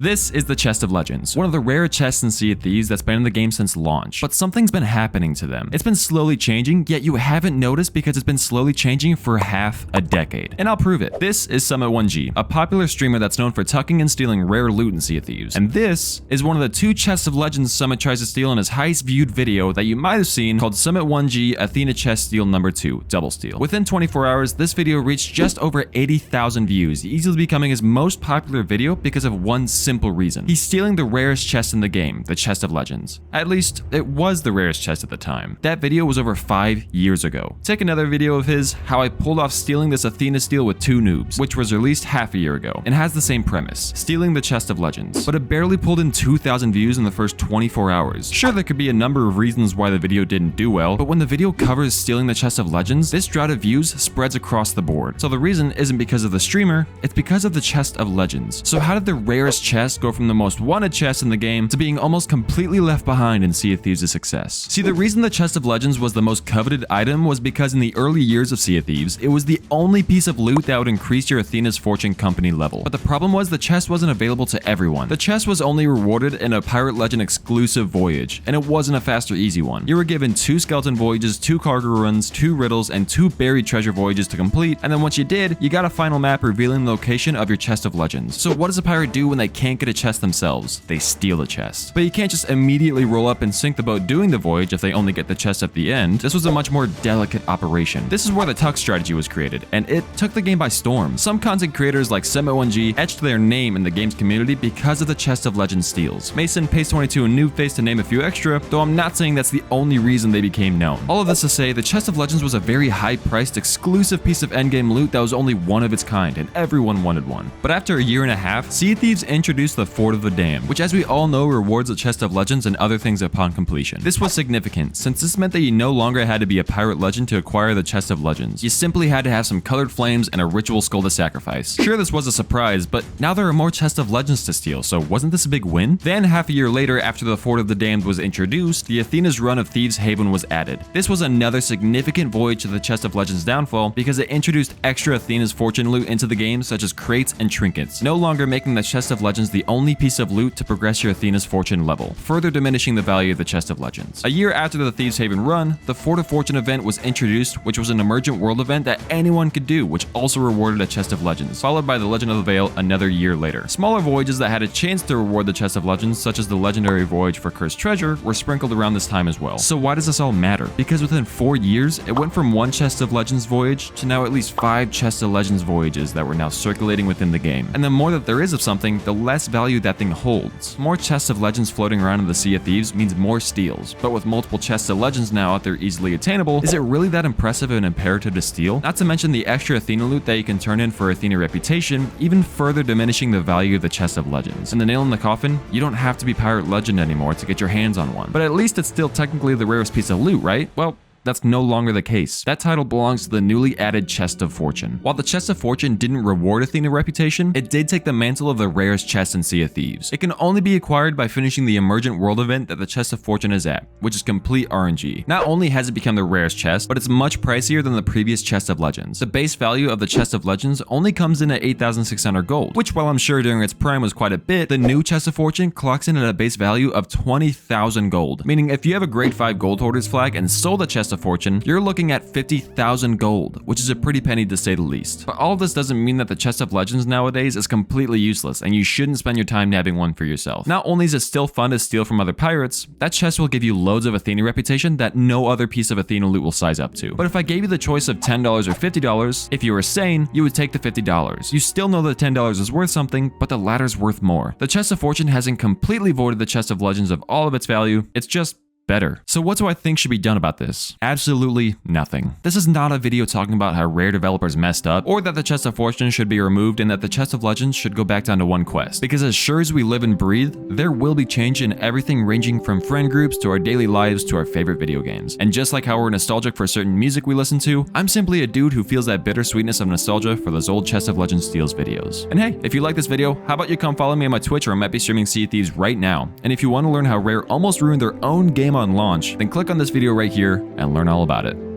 This is the Chest of Legends, one of the rare chests in Sea of Thieves that's been in the game since launch, but something's been happening to them. It's been slowly changing, yet you haven't noticed because it's been slowly changing for half a decade. And I'll prove it. This is Summit1G, a popular streamer that's known for tucking and stealing rare loot in Sea of Thieves. And this is one of the two Chests of Legends Summit tries to steal in his highest viewed video that you might have seen, called Summit1G Athena Chest Steal Number 2, Double Steal. Within 24 hours, this video reached just over 80,000 views, easily becoming his most popular video because of one simple reason. He's stealing the rarest chest in the game, the Chest of Legends. At least, it was the rarest chest at the time. That video was over 5 years ago. Take another video of his, how I pulled off stealing this Athena steal with 2 noobs, which was released half a year ago, and has the same premise, stealing the Chest of Legends. But it barely pulled in 2,000 views in the first 24 hours. Sure, there could be a number of reasons why the video didn't do well, but when the video covers stealing the Chest of Legends, this drought of views spreads across the board. So the reason isn't because of the streamer, it's because of the Chest of Legends. So how did the rarest chest go from the most wanted chest in the game to being almost completely left behind in Sea of Thieves' success? See, the reason the Chest of Legends was the most coveted item was because in the early years of Sea of Thieves, it was the only piece of loot that would increase your Athena's Fortune company level. But the problem was the chest wasn't available to everyone. The chest was only rewarded in a Pirate Legend exclusive voyage, and it wasn't a fast or easy one. You were given 2 skeleton voyages, 2 cargo runs, 2 riddles, and 2 buried treasure voyages to complete, and then once you did, you got a final map revealing the location of your Chest of Legends. So what does a pirate do when they can't get a chest themselves? They steal the chest. But you can't just immediately roll up and sink the boat doing the voyage if they only get the chest at the end. This was a much more delicate operation. This is where the tuck strategy was created, and it took the game by storm. Some content creators like Summit1G etched their name in the game's community because of the Chest of Legends steals. Mason, Pace22, and Noobface to name a few extra, though I'm not saying that's the only reason they became known. All of this to say, the Chest of Legends was a very high-priced, exclusive piece of endgame loot that was only one of its kind, and everyone wanted one. But after a year and a half, Sea of Thieves introduced the Fort of the Damned, which as we all know rewards the Chest of Legends and other things upon completion. This was significant, since this meant that you no longer had to be a pirate legend to acquire the Chest of Legends. You simply had to have some colored flames and a ritual skull to sacrifice. Sure, this was a surprise, but now there are more Chest of Legends to steal, so wasn't this a big win? Then, half a year later, after the Fort of the Damned was introduced, the Athena's run of Thieves Haven was added. This was another significant voyage to the Chest of Legends downfall because it introduced extra Athena's Fortune loot into the game, such as crates and trinkets, no longer making the Chest of Legends the only piece of loot to progress your Athena's Fortune level, further diminishing the value of the Chest of Legends. A year after the Thieves Haven run, the Fort of Fortune event was introduced, which was an emergent world event that anyone could do, which also rewarded a Chest of Legends, followed by the Legend of the Veil another year later. Smaller voyages that had a chance to reward the Chest of Legends, such as the legendary voyage for Cursed Treasure, were sprinkled around this time as well. So why does this all matter? Because within 4 years, it went from 1 Chest of Legends voyage to now at least 5 Chest of Legends voyages that were now circulating within the game. And the more that there is of something, the less value that thing holds. More Chests of Legends floating around in the Sea of Thieves means more steals, but with multiple Chests of Legends now out there easily attainable, is it really that impressive and imperative to steal? Not to mention the extra Athena loot that you can turn in for Athena reputation, even further diminishing the value of the Chest of Legends. And the nail in the coffin, you don't have to be Pirate Legend anymore to get your hands on one. But at least it's still technically the rarest piece of loot, right? Well, that's no longer the case. That title belongs to the newly added Chest of Fortune. While the Chest of Fortune didn't reward Athena reputation, it did take the mantle of the rarest chest in Sea of Thieves. It can only be acquired by finishing the emergent world event that the Chest of Fortune is at, which is complete RNG. Not only has it become the rarest chest, but it's much pricier than the previous Chest of Legends. The base value of the Chest of Legends only comes in at 8,600 gold, which while I'm sure during its prime was quite a bit, the new Chest of Fortune clocks in at a base value of 20,000 gold. Meaning if you have a grade 5 gold hoarder's flag and sold the Chest of Fortune, you're looking at 50,000 gold, which is a pretty penny to say the least. But all of this doesn't mean that the Chest of Legends nowadays is completely useless, and you shouldn't spend your time nabbing one for yourself. Not only is it still fun to steal from other pirates, that chest will give you loads of Athena reputation that no other piece of Athena loot will size up to. But if I gave you the choice of $10 or $50, if you were sane, you would take the $50. You still know that $10 is worth something, but the latter's worth more. The Chest of Fortune hasn't completely voided the Chest of Legends of all of its value, it's just better. So what do I think should be done about this? Absolutely nothing. This is not a video talking about how rare developers messed up, or that the Chest of Fortune should be removed and that the Chest of Legends should go back down to 1 quest. Because as sure as we live and breathe, there will be change in everything ranging from friend groups to our daily lives to our favorite video games. And just like how we're nostalgic for certain music we listen to, I'm simply a dude who feels that bittersweetness of nostalgia for those old Chest of Legends steals videos. And hey, if you like this video, how about you come follow me on my Twitch, or I might be streaming Sea of Thieves right now. And if you want to learn how Rare almost ruined their own game on launch, then click on this video right here and learn all about it.